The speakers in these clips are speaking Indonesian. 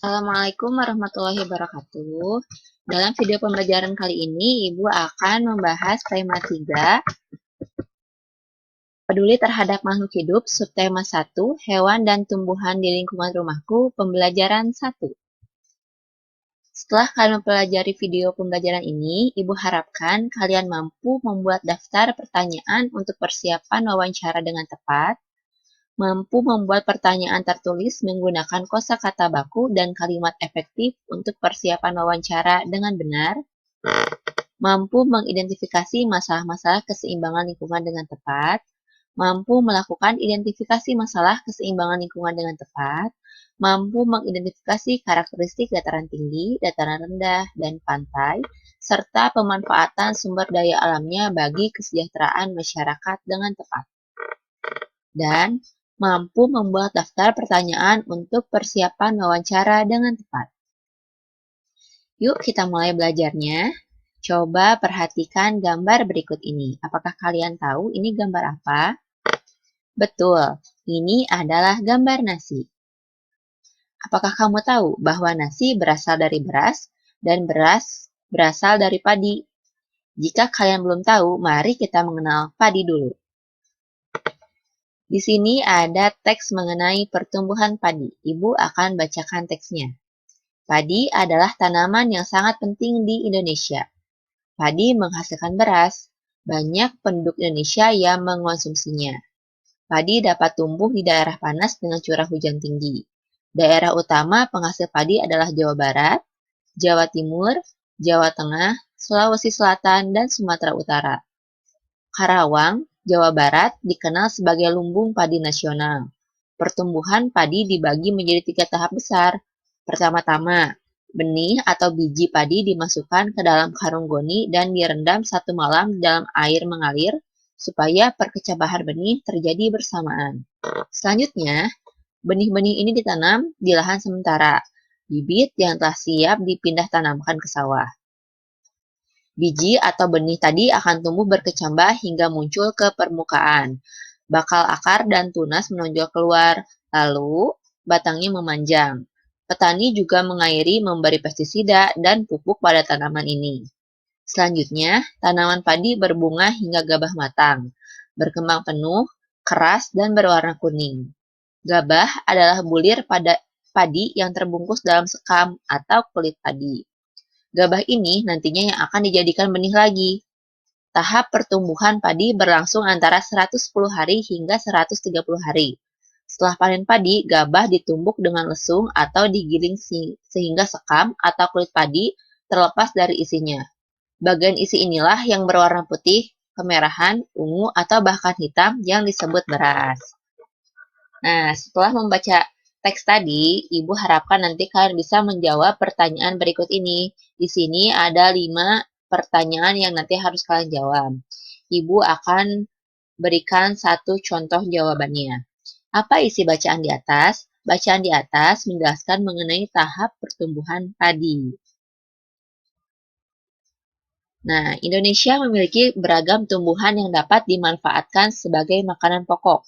Assalamualaikum warahmatullahi wabarakatuh. Dalam video pembelajaran kali ini, Ibu akan membahas tema 3, peduli terhadap makhluk hidup, subtema 1, hewan dan tumbuhan di lingkungan rumahku, pembelajaran 1. Setelah kalian mempelajari video pembelajaran ini, Ibu harapkan kalian mampu membuat daftar pertanyaan untuk persiapan wawancara dengan tepat, mampu membuat pertanyaan tertulis menggunakan kosakata baku dan kalimat efektif untuk persiapan wawancara dengan benar, mampu mengidentifikasi masalah-masalah keseimbangan lingkungan dengan tepat, mampu melakukan identifikasi masalah keseimbangan lingkungan dengan tepat, mampu mengidentifikasi karakteristik dataran tinggi, dataran rendah, dan pantai, serta pemanfaatan sumber daya alamnya bagi kesejahteraan masyarakat dengan tepat. Dan mampu membuat daftar pertanyaan untuk persiapan wawancara dengan tepat. Yuk kita mulai belajarnya. Coba perhatikan gambar berikut ini. Apakah kalian tahu ini gambar apa? Betul, ini adalah gambar nasi. Apakah kamu tahu bahwa nasi berasal dari beras dan beras berasal dari padi? Jika kalian belum tahu, mari kita mengenal padi dulu. Di sini ada teks mengenai pertumbuhan padi. Ibu akan bacakan teksnya. Padi adalah tanaman yang sangat penting di Indonesia. Padi menghasilkan beras. Banyak penduduk Indonesia yang mengonsumsinya. Padi dapat tumbuh di daerah panas dengan curah hujan tinggi. Daerah utama penghasil padi adalah Jawa Barat, Jawa Timur, Jawa Tengah, Sulawesi Selatan, dan Sumatera Utara. Karawang, Jawa Barat dikenal sebagai lumbung padi nasional. Pertumbuhan padi dibagi menjadi 3 tahap besar. Pertama-tama, benih atau biji padi dimasukkan ke dalam karung goni dan direndam 1 malam di dalam air mengalir supaya perkecambahan benih terjadi bersamaan. Selanjutnya, benih-benih ini ditanam di lahan sementara. Bibit yang telah siap dipindah tanamkan ke sawah. Biji atau benih tadi akan tumbuh berkecambah hingga muncul ke permukaan. Bakal akar dan tunas menonjol keluar, lalu batangnya memanjang. Petani juga mengairi, memberi pestisida dan pupuk pada tanaman ini. Selanjutnya, tanaman padi berbunga hingga gabah matang, berkembang penuh, keras, dan berwarna kuning. Gabah adalah bulir pada padi yang terbungkus dalam sekam atau kulit padi. Gabah ini nantinya yang akan dijadikan benih lagi. Tahap pertumbuhan padi berlangsung antara 110 hari hingga 130 hari. Setelah panen padi, gabah ditumbuk dengan lesung atau digiling sehingga sekam atau kulit padi terlepas dari isinya. Bagian isi inilah yang berwarna putih, kemerahan, ungu, atau bahkan hitam yang disebut beras. Nah, setelah membaca teks tadi, Ibu harapkan nanti kalian bisa menjawab pertanyaan berikut ini. Di sini ada 5 pertanyaan yang nanti harus kalian jawab. Ibu akan berikan 1 contoh jawabannya. Apa isi bacaan di atas? Bacaan di atas menjelaskan mengenai tahap pertumbuhan padi. Nah, Indonesia memiliki beragam tumbuhan yang dapat dimanfaatkan sebagai makanan pokok.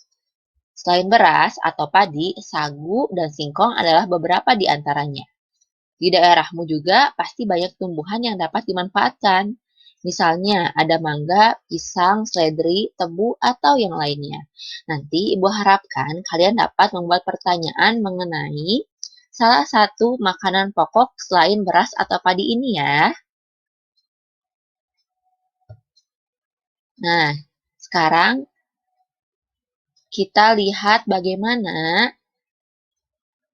Selain beras atau padi, sagu dan singkong adalah beberapa di antaranya. Di daerahmu juga pasti banyak tumbuhan yang dapat dimanfaatkan. Misalnya ada mangga, pisang, seledri, tebu, atau yang lainnya. Nanti Ibu harapkan kalian dapat membuat pertanyaan mengenai salah satu makanan pokok selain beras atau padi ini ya. Nah, sekarang kita lihat bagaimana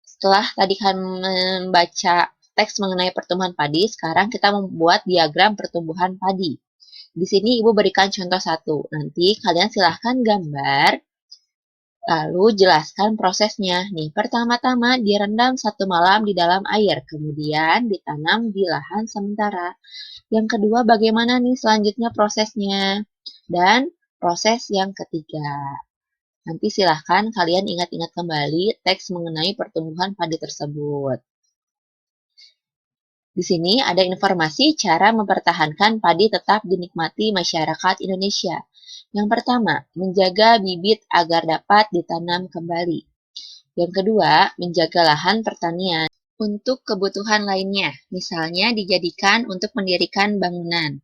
setelah tadi kan membaca teks mengenai pertumbuhan padi, sekarang kita membuat diagram pertumbuhan padi. Di sini Ibu berikan contoh 1. Nanti kalian silahkan gambar, lalu jelaskan prosesnya. Nih, pertama-tama direndam 1 malam di dalam air, kemudian ditanam di lahan sementara. Yang kedua, bagaimana nih selanjutnya prosesnya? Dan proses yang ketiga. Nanti silahkan kalian ingat-ingat kembali teks mengenai pertumbuhan padi tersebut. Di sini ada informasi cara mempertahankan padi tetap dinikmati masyarakat Indonesia. Yang pertama, menjaga bibit agar dapat ditanam kembali. Yang kedua, menjaga lahan pertanian. untuk kebutuhan lainnya, misalnya dijadikan untuk mendirikan bangunan.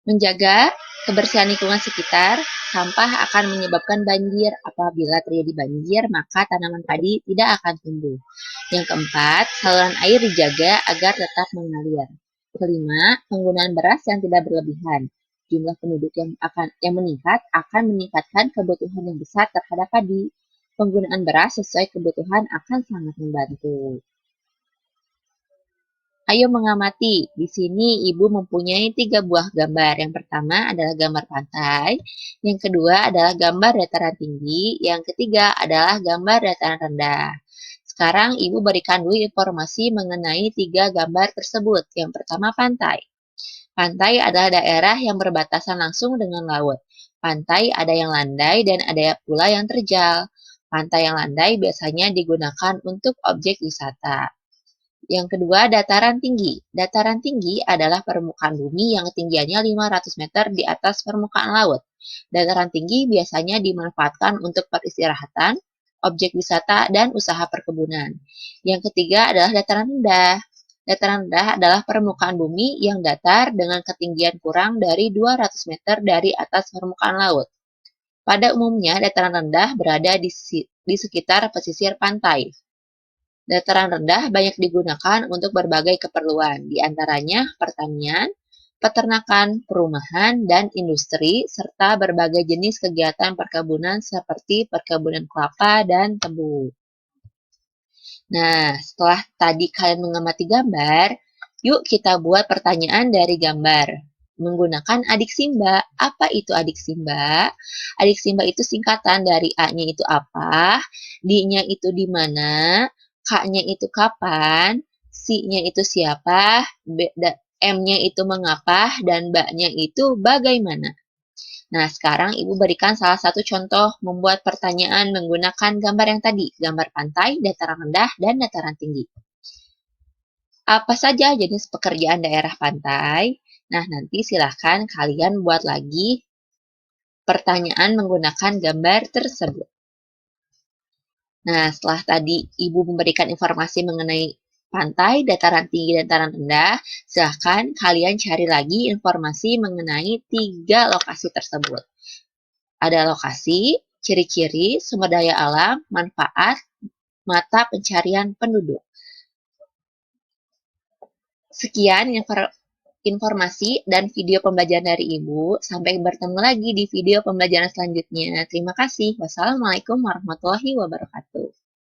Menjaga kebersihan lingkungan sekitar, sampah akan menyebabkan banjir. Apabila terjadi banjir, maka tanaman padi tidak akan tumbuh. Yang keempat, saluran air dijaga agar tetap mengalir. Kelima, penggunaan beras yang tidak berlebihan. Jumlah penduduk yang meningkat akan meningkatkan kebutuhan yang besar terhadap padi. Penggunaan beras sesuai kebutuhan akan sangat membantu. Ayo mengamati. Di sini ibu mempunyai 3 buah gambar. Yang pertama adalah gambar pantai, yang kedua adalah gambar dataran tinggi, yang ketiga adalah gambar dataran rendah. Sekarang ibu berikan dulu informasi mengenai 3 gambar tersebut. Yang pertama pantai. Pantai adalah daerah yang berbatasan langsung dengan laut. Pantai ada yang landai dan ada pula yang terjal. Pantai yang landai biasanya digunakan untuk objek wisata. Yang kedua, dataran tinggi. Dataran tinggi adalah permukaan bumi yang ketinggiannya 500 meter di atas permukaan laut. Dataran tinggi biasanya dimanfaatkan untuk peristirahatan, objek wisata, dan usaha perkebunan. Yang ketiga adalah dataran rendah. Dataran rendah adalah permukaan bumi yang datar dengan ketinggian kurang dari 200 meter dari atas permukaan laut. Pada umumnya, dataran rendah berada di sekitar pesisir pantai. Dataran rendah banyak digunakan untuk berbagai keperluan, di antaranya pertanian, peternakan, perumahan, dan industri, serta berbagai jenis kegiatan perkebunan seperti perkebunan kelapa dan tebu. Nah, setelah tadi kalian mengamati gambar, yuk kita buat pertanyaan dari gambar. Menggunakan adik Simba. Apa itu adik Simba? Adik Simba itu singkatan dari A-nya itu apa, D-nya itu di mana, K-nya itu kapan, C-nya itu siapa, M-nya itu mengapa, dan B-nya itu bagaimana. Nah, sekarang Ibu berikan salah satu contoh membuat pertanyaan menggunakan gambar yang tadi, gambar pantai, dataran rendah, dan dataran tinggi. Apa saja jenis pekerjaan daerah pantai? Nah, nanti silahkan kalian buat lagi pertanyaan menggunakan gambar tersebut. Nah, setelah tadi Ibu memberikan informasi mengenai pantai, dataran tinggi, dan dataran rendah, silahkan kalian cari lagi informasi mengenai 3 lokasi tersebut. Ada lokasi, ciri-ciri, sumber daya alam, manfaat, mata pencarian penduduk. Sekian informasi dan video pembelajaran dari Ibu. Sampai bertemu lagi di video pembelajaran selanjutnya. Terima kasih. Wassalamualaikum warahmatullahi wabarakatuh.